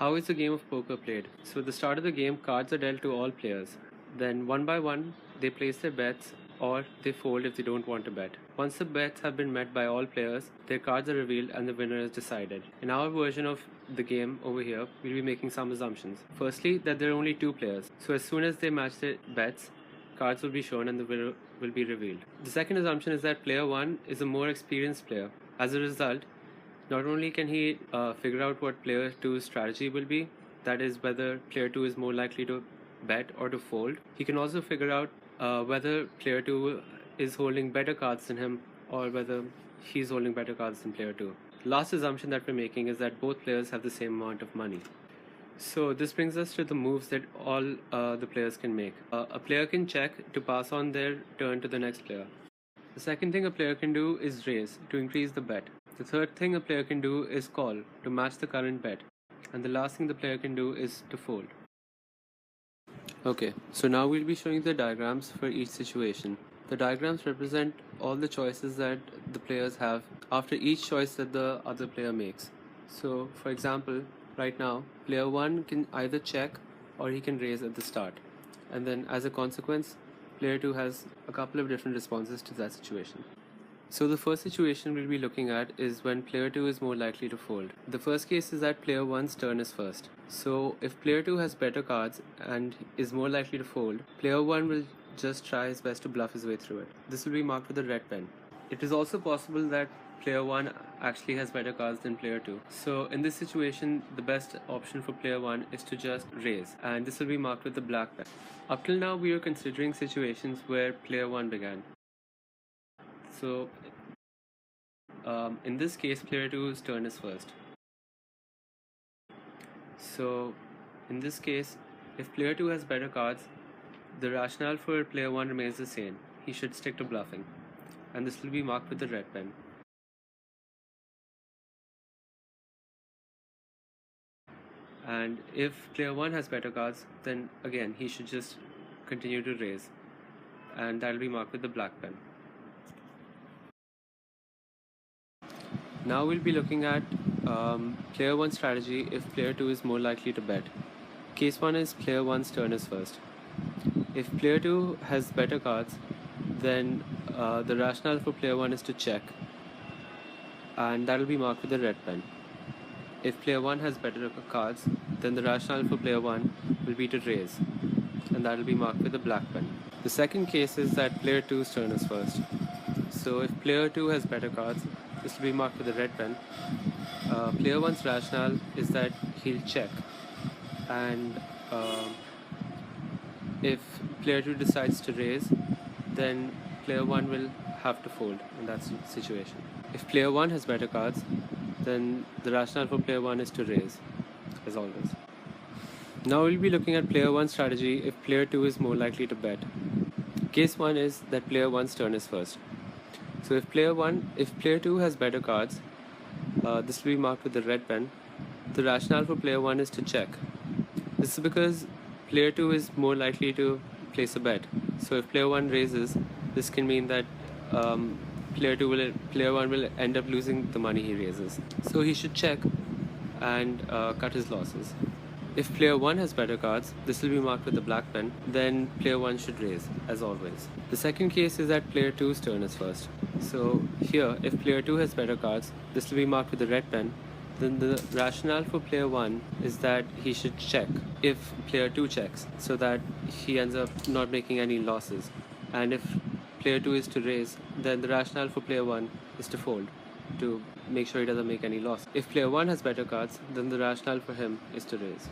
How is the game of poker played? So at the start of the game, cards are dealt to all players. Then one by one, they place their bets or they fold if they don't want to bet. Once the bets have been met by all players, their cards are revealed and the winner is decided. In our version of the game over here, we'll be making some assumptions. Firstly, that there are only two players. So as soon as they match their bets, cards will be shown and the winner will be revealed. The second assumption is that player 1 is a more experienced player. As a result, not only can he figure out what player 2's strategy will be, that is whether player 2 is more likely to bet or to fold, he can also figure out whether player 2 is holding better cards than him or whether he's holding better cards than player 2. The last assumption that we're making is that both players have the same amount of money. So this brings us to the moves that all the players can make. A player can check to pass on their turn to the next player. The second thing a player can do is raise to increase the bet. The third thing a player can do is call to match the current bet. And the last thing the player can do is to fold. Okay, so now we'll be showing the diagrams for each situation. The diagrams represent all the choices that the players have after each choice that the other player makes. So, for example, right now, player 1 can either check or he can raise at the start. And then as a consequence, player 2 has a couple of different responses to that situation. So the first situation we'll be looking at is when player 2 is more likely to fold. The first case is that player 1's turn is first. So if player 2 has better cards and is more likely to fold, player 1 will just try his best to bluff his way through it. This will be marked with a red pen. It is also possible that player 1 actually has better cards than player 2. So in this situation, the best option for player 1 is to just raise, and this will be marked with the black pen. Up till now, we are considering situations where player 1 began. So in this case, player 2's turn is first. So in this case, if player 2 has better cards, the rationale for player 1 remains the same. He should stick to bluffing, and this will be marked with the red pen. And if player 1 has better cards, then again he should just continue to raise, and that will be marked with the black pen. Now we'll be looking at player 1's strategy if player 2 is more likely to bet. Case 1 is player 1's turn is first. If player 2 has better cards, then the rationale for player 1 is to check, and that will be marked with the red pen. If player 1 has better cards, then the rationale for player 1 will be to raise, and that will be marked with the black pen. The second case is that player 2's turn is first. So if player 2 has better cards, this will be marked with the red pen. Player 1's rationale is that he'll check, and if player 2 decides to raise, then player 1 will have to fold in that situation. If player 1 has better cards, then the rationale for player 1 is to raise, as always. Now we'll be looking at player 1's strategy if player 2 is more likely to bet. Case 1 is that player 1's turn is first. So if player 2 has better cards, this will be marked with the red pen. The rationale for player 1 is to check. This is because player 2 is more likely to place a bet. So if player 1 raises, this can mean that player 1 will end up losing the money he raises. So he should check and cut his losses. If player 1 has better cards, this will be marked with the black pen, then player 1 should raise, as always. The second case is that player 2's turn is first. So here, if player 2 has better cards, this will be marked with the red pen, then the rationale for player 1 is that he should check if player 2 checks, so that he ends up not making any losses. And if player 2 is to raise, then the rationale for player 1 is to fold, to make sure he doesn't make any loss. If player 1 has better cards, then the rationale for him is to raise.